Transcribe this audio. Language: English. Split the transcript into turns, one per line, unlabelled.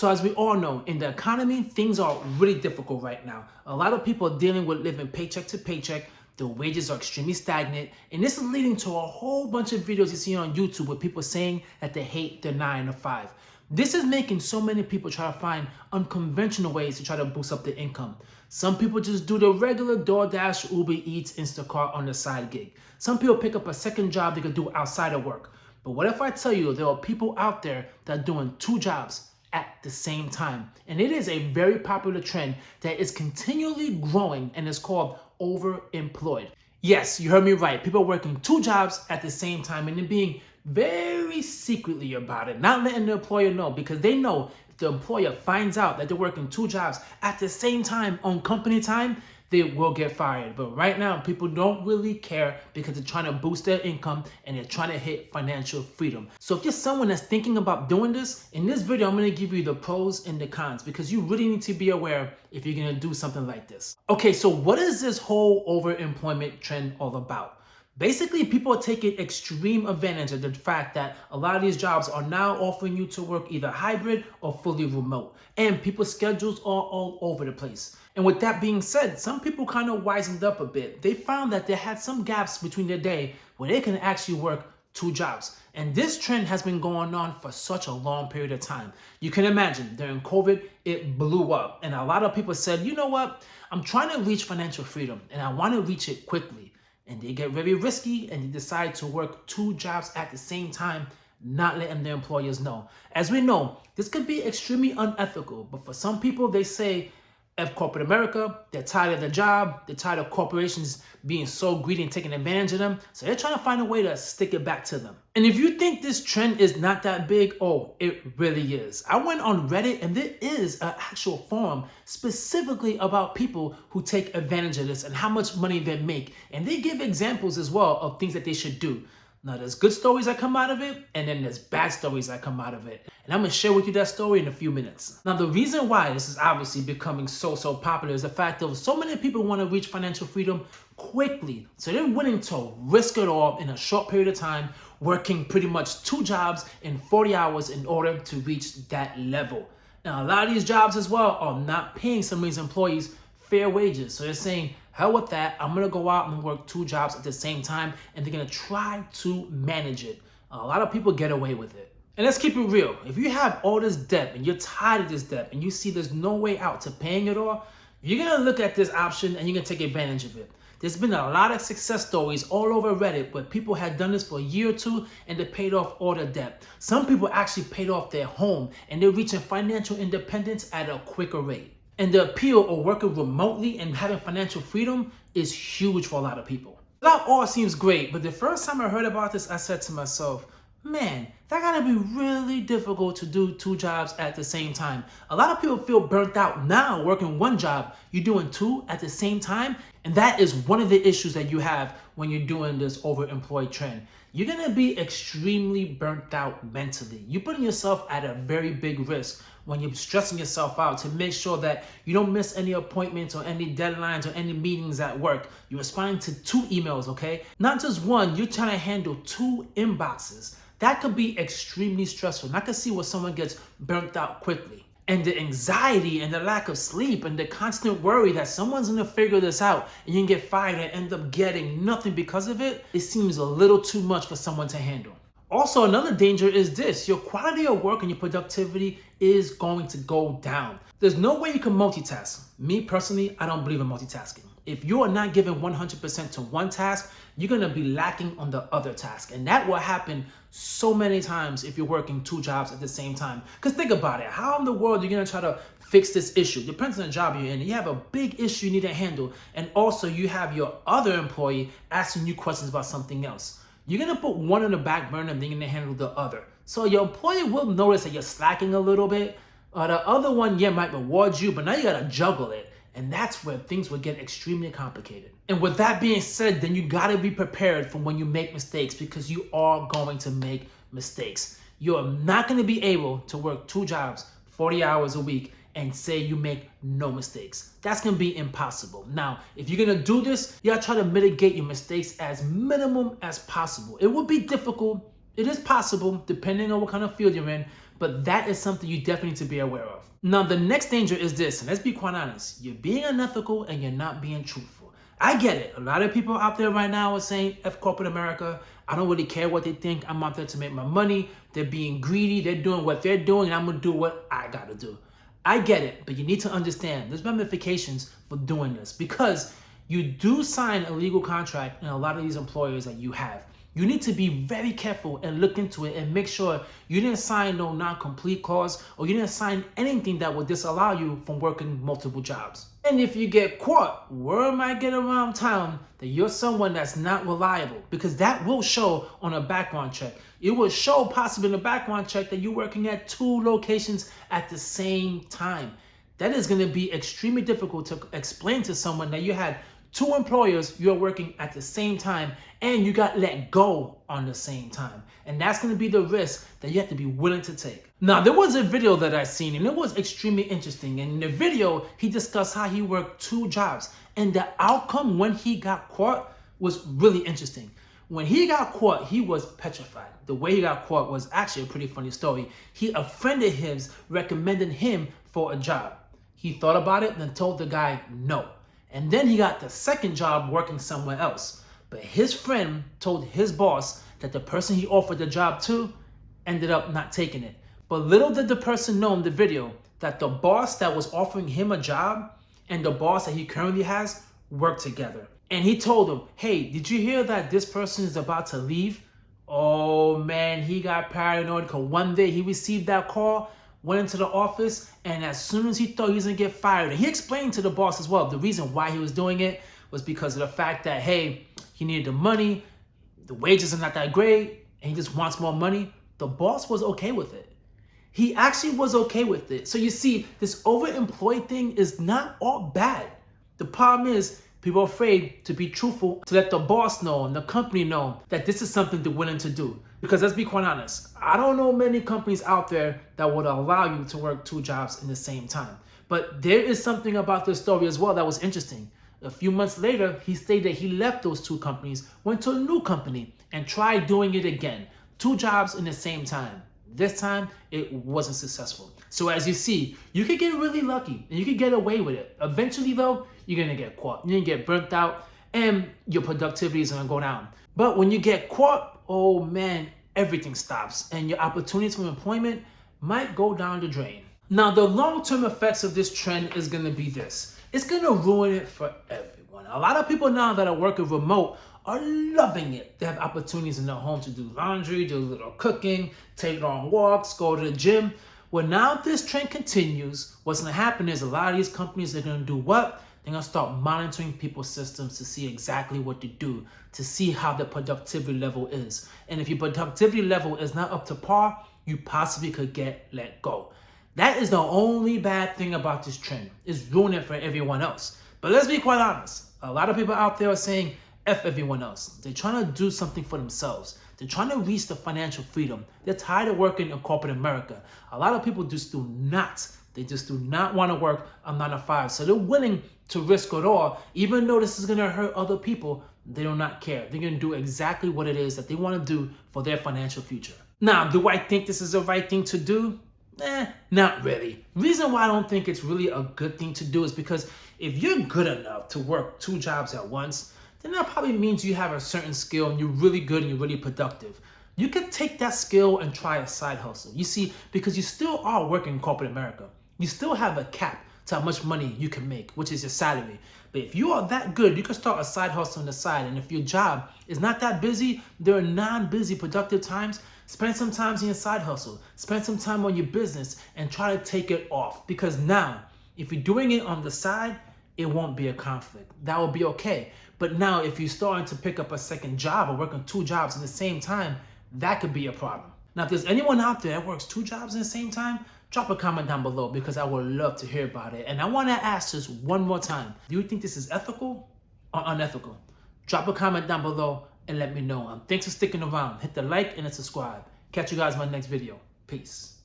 So as we all know, in the economy, things are really difficult right now. A lot of people are dealing with living paycheck to paycheck. The wages are extremely stagnant. And this is leading to a whole bunch of videos you see on YouTube with people saying that they hate their 9 to 5. This is making so many people try to find unconventional ways to try to boost up their income. Some people just do the regular DoorDash, Uber Eats, Instacart on the side gig. Some people pick up a second job they could do outside of work. But what if I tell you there are people out there that are doing 2 jobs at the same time? And it is a very popular trend that is continually growing and is called overemployed. Yes, you heard me right. People are working 2 jobs at the same time and then being very secretly about it, not letting the employer know, because they know if the employer finds out that they're working 2 jobs at the same time on company time, they will get fired. But right now, people don't really care because they're trying to boost their income and they're trying to hit financial freedom. So if you're someone that's thinking about doing this, in this video, I'm gonna give you the pros and the cons because you really need to be aware if you're gonna do something like this. Okay, so what is this whole overemployment trend all about? Basically, people are taking extreme advantage of the fact that a lot of these jobs are now offering you to work either hybrid or fully remote. And people's schedules are all over the place. And with that being said, some people kind of wisened up a bit. They found that they had some gaps between their day where they can actually work 2 jobs. And this trend has been going on for such a long period of time. You can imagine during COVID, it blew up. And a lot of people said, you know what? I'm trying to reach financial freedom and I want to reach it quickly. And they get very risky and they decide to work 2 jobs at the same time, not letting their employers know. As we know, this could be extremely unethical, but for some people, they say, F corporate America, they're tired of the job, they're tired of corporations being so greedy and taking advantage of them, so they're trying to find a way to stick it back to them. And if you think this trend is not that big, oh, it really is. I went on Reddit and there is an actual forum specifically about people who take advantage of this and how much money they make. And they give examples as well of things that they should do. Now, there's good stories that come out of it, and then there's bad stories that come out of it. And I'm going to share with you that story in a few minutes. Now, the reason why this is obviously becoming so popular is the fact that so many people want to reach financial freedom quickly. So they're willing to risk it all in a short period of time, working pretty much 2 jobs in 40 hours in order to reach that level. Now, a lot of these jobs as well are not paying some of these employees fair wages. So they're saying, hell with that, I'm gonna go out and work 2 jobs at the same time, and they're gonna try to manage it. A lot of people get away with it. And let's keep it real. If you have all this debt and you're tired of this debt and you see there's no way out to paying it all, you're gonna look at this option and you're gonna take advantage of it. There's been a lot of success stories all over Reddit where people had done this for a year or 2 and they paid off all their debt. Some people actually paid off their home and they're reaching financial independence at a quicker rate. And the appeal of working remotely and having financial freedom is huge for a lot of people. That all seems great, but the first time I heard about this, I said to myself, man, that gotta be really difficult to do 2 jobs at the same time. A lot of people feel burnt out now working 1 job. You're doing 2 at the same time, and that is one of the issues that you have when you're doing this overemployed trend. You're gonna be extremely burnt out mentally. You're putting yourself at a very big risk when you're stressing yourself out to make sure that you don't miss any appointments or any deadlines or any meetings at work. You're responding to 2 emails, okay? Not just 1, you're trying to handle 2 inboxes. That could be extremely stressful. And I can see where someone gets burnt out quickly. And the anxiety and the lack of sleep and the constant worry that someone's gonna figure this out and you can get fired and end up getting nothing because of it, it seems a little too much for someone to handle. Also, another danger is this: your quality of work and your productivity is going to go down. There's no way you can multitask. Me personally, I don't believe in multitasking. If you are not giving 100% to one task, you're gonna be lacking on the other task. And that will happen so many times if you're working 2 jobs at the same time. Because think about it, how in the world are you gonna try to fix this issue? Depends on the job you're in. You have a big issue you need to handle, and also you have your other employee asking you questions about something else. You're gonna put one on the back burner and then you're gonna handle the other. So your employer will notice that you're slacking a little bit. The other one, yeah, might reward you, but now you gotta juggle it. And that's where things will get extremely complicated. And with that being said, then you gotta be prepared for when you make mistakes, because you are going to make mistakes. You're not gonna be able to work 2 jobs, 40 hours a week, and say you make no mistakes. That's gonna be impossible. Now, if you're gonna do this, you gotta try to mitigate your mistakes as minimum as possible. It will be difficult. It is possible, depending on what kind of field you're in, but that is something you definitely need to be aware of. Now, the next danger is this, and let's be quite honest. You're being unethical and you're not being truthful. I get it. A lot of people out there right now are saying, F corporate America. I don't really care what they think. I'm out there to make my money. They're being greedy. They're doing what they're doing, and I'm going to do what I got to do. I get it, but you need to understand there's ramifications for doing this because you do sign a legal contract in a lot of these employers that you have. You need to be very careful and look into it and make sure you didn't sign no non-complete clause or you didn't sign anything that would disallow you from working multiple jobs. And if you get caught, word might get around town that you're someone that's not reliable, because that will show on a background check. It will show possibly in a background check that you're working at 2 locations at the same time. That is going to be extremely difficult to explain to someone that you had 2 employers you're working at the same time and you got let go on the same time. And that's going to be the risk that you have to be willing to take. Now, there was a video that I seen and it was extremely interesting. And in the video, he discussed how he worked 2 jobs and the outcome when he got caught was really interesting. When he got caught, he was petrified. The way he got caught was actually a pretty funny story. A friend of his recommended him for a job. He thought about it and then told the guy no. And then he got the second job working somewhere else. But his friend told his boss that the person he offered the job to ended up not taking it. But little did the person know in the video that the boss that was offering him a job and the boss that he currently has work together. And he told him, hey, did you hear that this person is about to leave? Oh man, he got paranoid because one day he received that call, went into the office, and as soon as he thought he was gonna get fired, and he explained to the boss as well, the reason why he was doing it was because of the fact that, hey, he needed the money, the wages are not that great, and he just wants more money. The boss was okay with it. He actually was okay with it. So you see, this overemployed thing is not all bad. The problem is, people are afraid to be truthful, to let the boss know and the company know that this is something they're willing to do. Because let's be quite honest, I don't know many companies out there that would allow you to work 2 jobs in the same time. But there is something about this story as well that was interesting. A few months later, he stated he left those 2 companies, went to a new company, and tried doing it again. 2 jobs in the same time. This time, it wasn't successful. So as you see, you could get really lucky and you could get away with it. Eventually though, you're gonna get caught. You're gonna get burnt out and your productivity is gonna go down. But when you get caught, oh man, everything stops and your opportunities for employment might go down the drain. Now, the long-term effects of this trend is gonna be this. It's gonna ruin it for everyone. A lot of people now that are working remote are loving it. They have opportunities in their home to do laundry, do a little cooking, take long walks, go to the gym. Well, now if this trend continues, what's gonna happen is a lot of these companies are gonna do what? They're gonna start monitoring people's systems to see exactly what to do, to see how the productivity level is. And if your productivity level is not up to par, you possibly could get let go. That is the only bad thing about this trend. It's ruining it for everyone else. But let's be quite honest. A lot of people out there are saying, F everyone else. They're trying to do something for themselves. They're trying to reach the financial freedom. They're tired of working in corporate America. A lot of people just do not. They just do not want to work a 9 to 5. So they're willing to risk it all. Even though this is going to hurt other people, they do not care. They're going to do exactly what it is that they want to do for their financial future. Now, do I think this is the right thing to do? Not really. Reason why I don't think it's really a good thing to do is because if you're good enough to work 2 jobs at once, then that probably means you have a certain skill and you're really good and you're really productive. You could take that skill and try a side hustle. You see, because you still are working in corporate America. You still have a cap to how much money you can make, which is your salary. But if you are that good, you can start a side hustle on the side. And if your job is not that busy, there are non-busy productive times, spend some time in your side hustle. Spend some time on your business and try to take it off. Because now, if you're doing it on the side, it won't be a conflict. That will be okay. But now if you're starting to pick up a second job or working 2 jobs in the same time, that could be a problem. Now, if there's anyone out there that works 2 jobs in the same time, drop a comment down below because I would love to hear about it. And I want to ask this one more time. Do you think this is ethical or unethical? Drop a comment down below and let me know. Thanks for sticking around. Hit the like and the subscribe. Catch you guys in my next video. Peace.